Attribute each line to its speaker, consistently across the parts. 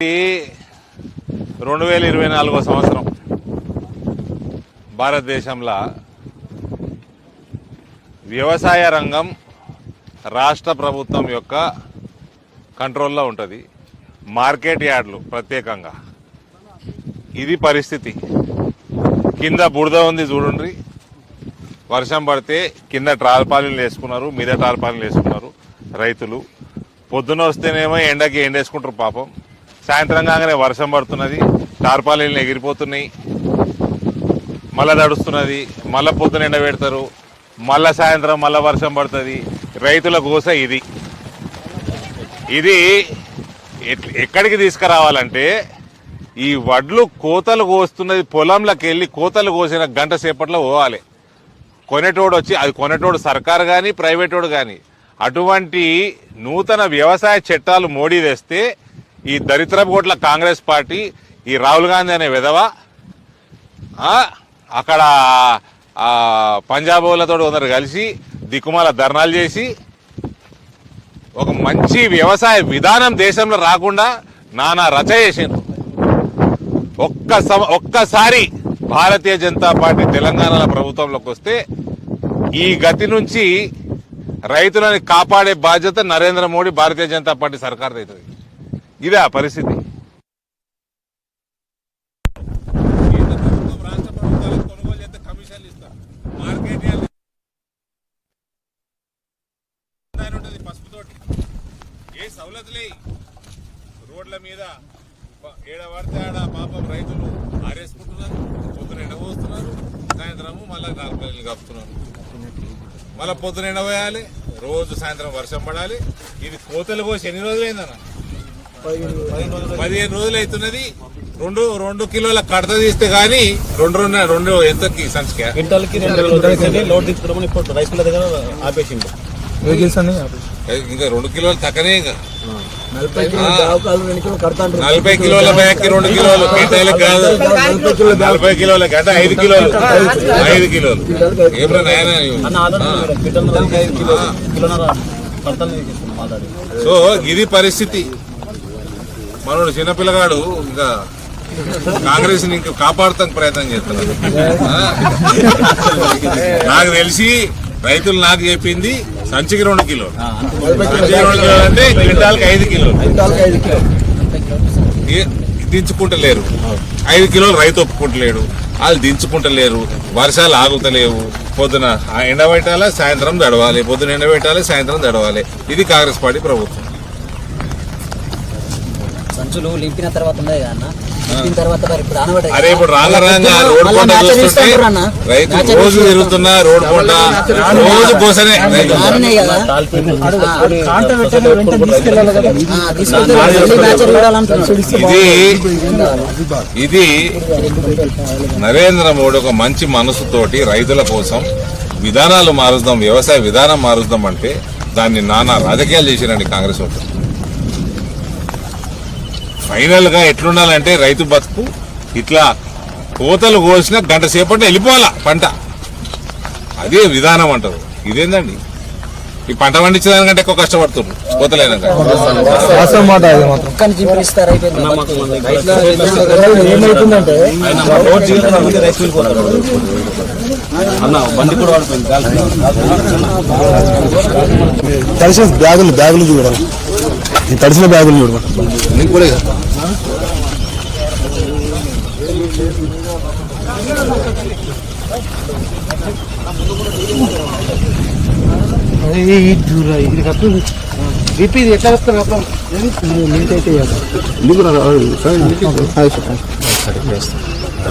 Speaker 1: 2024 సంవత్సరం భారతదేశంలో వ్యవసాయ రంగం రాష్ట్ర ప్రభుత్వం యొక్క కంట్రోల్లో ఉంటుంది. మార్కెట్ యార్డులు ప్రత్యేకంగా. ఇది పరిస్థితి. కింద బురద ఉంది చూడండి. వర్షం పడితే కింద టార్పాలిన్లు వేసుకున్నారు, మీద టార్పాలిన్లు వేసుకున్నారు రైతులు. పొద్దున వస్తేనేమో ఎండకి ఎండేసుకుంటారు పాపం. సాయంత్రం కాగానే వర్షం పడుతున్నది, టార్పాలిన్లు ఎగిరిపోతున్నాయి, మళ్ళా తడుస్తున్నది, మళ్ళా పొద్దున ఎండ పెడతారు, మళ్ళా సాయంత్రం మళ్ళా వర్షం పడుతుంది. రైతుల గోస ఇది. ఇది ఎక్కడికి తీసుకురావాలంటే ఈ వడ్లు కోతలు కోస్తున్నది పొలంలోకి వెళ్ళి కోతలు కోసిన గంట సేపట్లో పోవాలి. కొనేటోడు వచ్చి, అది కొనేటోడు సర్కారు కానీ ప్రైవేటోడు కానీ, అటువంటి నూతన వ్యవసాయ చట్టాలు మోడీ తెస్తే ఈ దరిద్రపు కోట్ల కాంగ్రెస్ పార్టీ, ఈ రాహుల్ గాంధీ అనే విధవ అక్కడ పంజాబ్ వాళ్ళతో కొందరు కలిసి దిక్కుమాల ధర్నాలు చేసి ఒక మంచి వ్యవసాయ విధానం దేశంలో రాకుండా నానా రచ చేసిండ్రు. ఒక్కసారి భారతీయ జనతా పార్టీ తెలంగాణ ప్రభుత్వంలోకి వస్తే ఈ గతి నుంచి రైతులని కాపాడే బాధ్యత నరేంద్ర మోడీ భారతీయ జనతా పార్టీ సర్కార్ అవుతుంది. ఇదే ఆ పరిస్థితి. ఏ సౌలతులే రోడ్ల మీద ఏడబడితే ఆడ పాపం రైతులు ఆరేసుకుంటున్నారు. పొద్దున ఎండబోస్తున్నారు, సాయంత్రము మళ్ళీ నాలుగు కప్పుతున్నారు. మళ్ళీ పొద్దున ఎండబోయాలి, రోజు సాయంత్రం వర్షం పడాలి. ఇది కోతలు కోసి ఎన్ని రోజులైందన్న? 15 రోజులు అవుతున్నది. 2 కిలోల కడత తీస్తే గానీ రెండు ఎంతకి సంచిక ఇంకా 2 కిలోలు తక్కనే. 40 కిలోల బ్యాగ్కి 2 కిలోలు కింటాలకు కాదు, 40 కిలోలకి అంటే 5 కిలోలు. సో ఇది పరిస్థితి. మనోడు చిన్నపిల్లగాడు ఇంకా కాంగ్రెస్ ని ఇంకా కాపాడుతానికి ప్రయత్నం చేస్తున్నాడు. నాకు తెలిసి రైతులు నాకు చెప్పింది సంచికి 2 కిలోలు, అంటే క్వింటాల్కి 5 కిలోలు దించుకుంటలేరు. 5 కిలోలు రైతు ఒప్పుకుంటలేడు, వాళ్ళు దించుకుంటలేరు. వర్షాలు ఆగుతలేవు. పొద్దున ఎండబెట్టాలి, సాయంత్రం దడవాలి, పొద్దున ఎండబెట్టాలి, సాయంత్రం దడవాలి. ఇది కాంగ్రెస్ పార్టీ ప్రభుత్వం.
Speaker 2: సంచులు లింపిన తర్వాత
Speaker 1: అరే ఇప్పుడు రాంగరంగా రోడ్ కొండ చూస్తుంటే రైతు రోజు తిరుగుతున్నా రోడ్ కొండ రోజు కోసనే. ఇది నరేంద్ర మోడీ ఒక మంచి మనసుతోటి రైతుల కోసం విధానాలు మారుద్దాం, వ్యవసాయ విధానం మారుద్దాం అంటే దాన్ని నానా రాజకీయాలు చేసిరండి కాంగ్రెస్ వాళ్ళు. ఫైనల్ గా ఎట్లుండాలంటే రైతు బతుకు ఇట్లా కోతలు కోసిన గంట సేపట్లో వెళ్ళిపోవాలా పంట. అదే విధానం అంటారు. ఇదేందండి ఈ పంట పండించడానికంటే ఎక్కువ కష్టపడుతున్నారు కోతలైనాక.
Speaker 3: బ్యాగులు చూడడం, తడిసిన బ్యాగులు చూడడం నీకు కూడా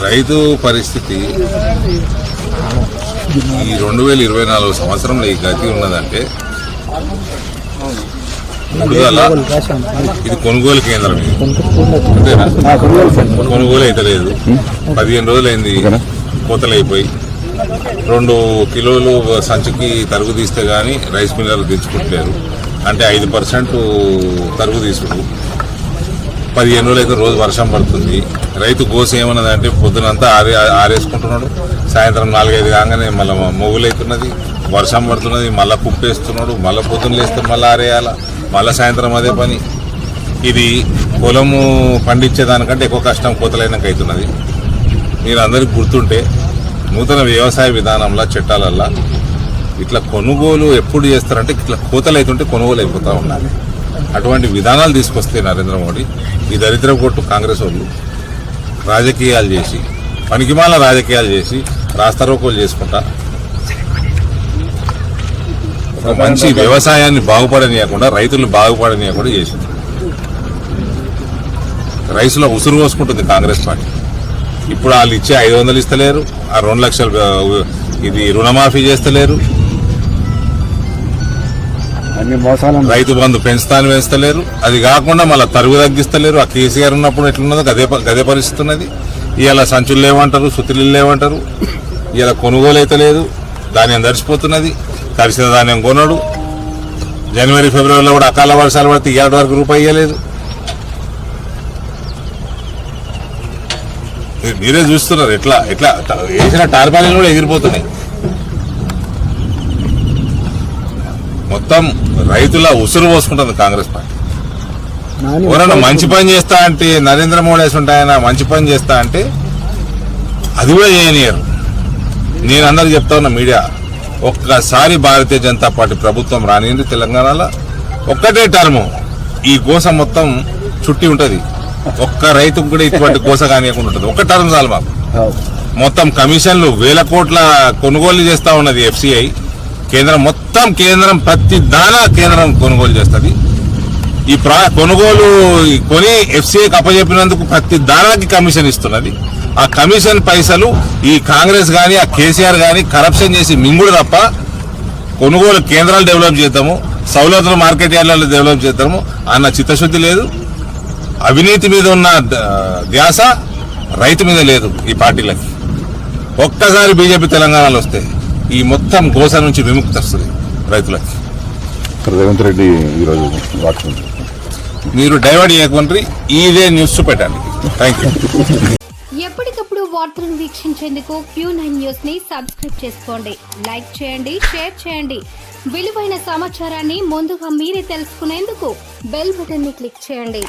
Speaker 1: రైతు పరిస్థితి ఈ 2024 సంవత్సరంలో ఈ గతి ఉన్నదంటే ఇది కొనుగోలు కేంద్రం. అంతేనా? కొనుగోలు అయితే లేదు. 15 రోజులైంది కోతలు అయిపోయి. 2 కిలోలు సంచికి తరుగు తీస్తే గానీ రైస్ మిల్లర్లు దించుకుంటలేరు. అంటే 5% తరుగు తీసుడు. 15 రోజులు అయితే రోజు వర్షం పడుతుంది. రైతు గోస ఏమన్నదంటే పొద్దునంతా ఆరేసుకుంటున్నాడు, సాయంత్రం 4-5 కాగానే మళ్ళీ మొగులైతున్నది, వర్షం పడుతున్నది, మళ్ళీ కుప్పేస్తున్నాడు, మళ్ళీ పొద్దున్న లేస్తే మళ్ళీ ఆరేయాల, మళ్ళీ సాయంత్రం అదే పని. ఇది పొలము పండించేదానికంటే ఎక్కువ కష్టం కోతలైనాక అవుతున్నది. మీరు అందరికి గుర్తుంటే నూతన వ్యవసాయ విధానంలో చట్టాలల్లో ఇట్లా కొనుగోలు ఎప్పుడు చేస్తారంటే ఇట్లా కోతలు అవుతుంటే కొనుగోలు అయిపోతూ ఉండాలి. అటువంటి విధానాలు తీసుకొస్తే నరేంద్ర మోడీ ఈ దరిద్ర కొట్టు కాంగ్రెస్ వాళ్ళు రాజకీయాలు చేసి పనికిమాల రాజకీయాలు చేసి రాస్తారోకోలు చేసుకుంటా ఒక మంచి వ్యవసాయాన్ని బాగుపడనీయకుండా రైతులు బాగుపడనీయకుండా చేసింది. రైతులో ఉసురు పోసుకుంటుంది కాంగ్రెస్ పార్టీ. ఇప్పుడు వాళ్ళు ఇచ్చే 500 ఇస్తలేరు, ఆ 2 లక్షలు ఇది రుణమాఫీ చేస్తలేరు, రైతు బంధు పెంచుతలేరు. అది కాకుండా మళ్ళీ తరుగు తగ్గిస్తలేరు. ఆ కేసీఆర్ ఉన్నప్పుడు ఎట్లున్నదో గదే పరిస్థితి ఉన్నది. ఇవాళ సంచులు లేవంటారు, సుతిలు లేవంటారు. ఇవాళ కొనుగోలు అయితే లేదు, ధాన్యం తడిసిపోతున్నది. తడిసిన ధాన్యం కొనడు. జనవరి ఫిబ్రవరిలో కూడా అకాల వర్షాలు పడితే ఇవాళ వరకు రూపాయి ఇవ్వలేదు. మీరే చూస్తున్నారు ఎట్లా ఎట్లా వేసిన టార్పాలిన్లు కూడా ఎగిరిపోతున్నాయి. మొత్తం రైతుల ఉసురు పోసుకుంటుంది కాంగ్రెస్ పార్టీ. ఎవరన్నా మంచి పని చేస్తా అంటే నరేంద్ర మోడీ ఆయన మంచి పని చేస్తా అంటే అది కూడా చేయనియరు. నేను అందరికి చెప్తా ఉన్నా మీడియా, ఒక్కసారి భారతీయ జనతా పార్టీ ప్రభుత్వం రానింది తెలంగాణలో ఒక్కటే టర్ము ఈ గోస మొత్తం చుట్టి ఉంటది. ఒక్క రైతుకు కూడా ఇటువంటి గోస కానియకుండా ఉంటుంది. ఒక్క టర్మ్ చాలు మాకు. మొత్తం కమిషన్లు 1000 కోట్ల కొనుగోలు చేస్తా ఉన్నది FCI. కేంద్రం ప్రతి దానా కేంద్రం కొనుగోలు చేస్తుంది. ఈ కొనుగోలు కొని FCIకి అప్పచెప్పినందుకు ప్రతి దానాకి కమిషన్ ఇస్తున్నది. ఆ కమిషన్ పైసలు ఈ కాంగ్రెస్ గాని ఆ కేసీఆర్ గాని కరప్షన్ చేసి మింగుడు తప్ప కొనుగోలు కేంద్రాలు డెవలప్ చేద్దాము, సౌలతులు మార్కెట్ యార్డ్లలో డెవలప్ చేద్దాము అన్న చిత్తశుద్ధి లేదు. అవినీతి మీద ఉన్న ధ్యాస రైతు మీద లేదు ఈ పార్టీలకి. ఒక్కసారి బీజేపీ తెలంగాణలో వస్తే ఈ మొత్తం గోస నుంచి విముక్తి వస్తుంది రైతులకి.
Speaker 3: రేవంత్ రెడ్డి ఈరోజు
Speaker 1: మీరు డైవర్ట్ చేయకుండా ఇదే న్యూస్ పెట్టండి. Thank you.
Speaker 4: ఎప్పటికప్పుడు వార్తలను వీక్షించేందుకు Q9 న్యూస్ ని సబ్స్క్రైబ్ చేసుకోండి, లైక్ చేయండి, షేర్ చేయండి. విలువైన సమాచారాన్ని ముందుగా మీరే తెలుసుకునేందుకు బెల్ బటన్ ని క్లిక్ చేయండి.